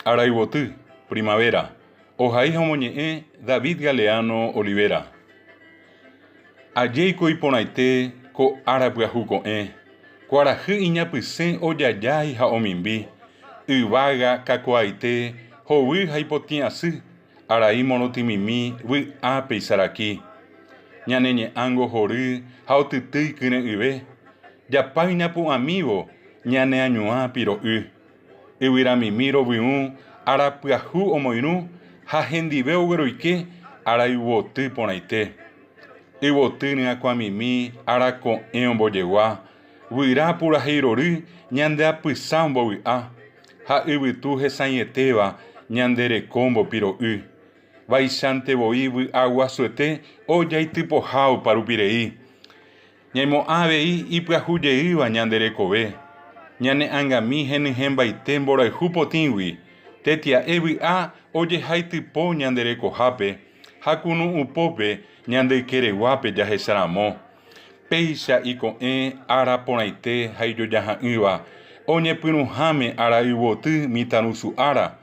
Araiboty, primavera. Ohai homoñe'ẽ David Galeano Olivera. Ajéiko iporãite ko ára pyahuko'ẽ. Kuarahy iñapysẽ ojajái ha omimbi. Yvága kakuaaite hovy ha ipotĩ asy. Arai morotĩmimi vy'ápe isaraki. Ñane ñe'ãngo hory ha otytýi kýre yve. Japáy ñapu'ãmívo ñane añuã piro'y. Yvyramimi rovyũ arapyahu omoirũ ha hendive ogueroike ara yvoty porãite. Yvoty ryakuãmimi arako'ẽ ombojegua. Guyra purahéi rory ñande apysa ombovy'a. Ha yvytu hesãietéva ñande reko ombopiro'y. Vaichántevoi vy'a guasuete ojaitypoha oparupirei. Ñaimo'ã avei ipyahujeýva ñande rekove. Ñane'ãngami henyhẽmbaite mborayhu potĩgui. Tetia'e vy'a ojehaitypo ñande rekohápe ha kunu'ũpópe ñande ykereguápe jahecharamo. Péicha iko'ẽ ára porãite ha ijojaha'ỹva oñepyrũhãme ára yvoty mitãrusu ára.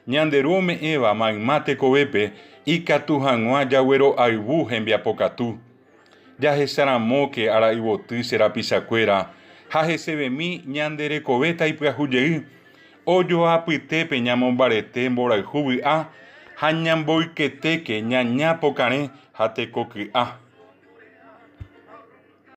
Ñanderu ome'ẽva mayma tekovépe ikatu hag̃ua jaguero'ayvu hembiapokatu. Jahecharamóke ára yvoty che rapichakuéra ha hesevemi ñande rekove taipyahujey. Ojoapytépe ñamombarete mborayhu vy'a ha ñamboyketéke ñaña pokarẽ ha tekoky'a.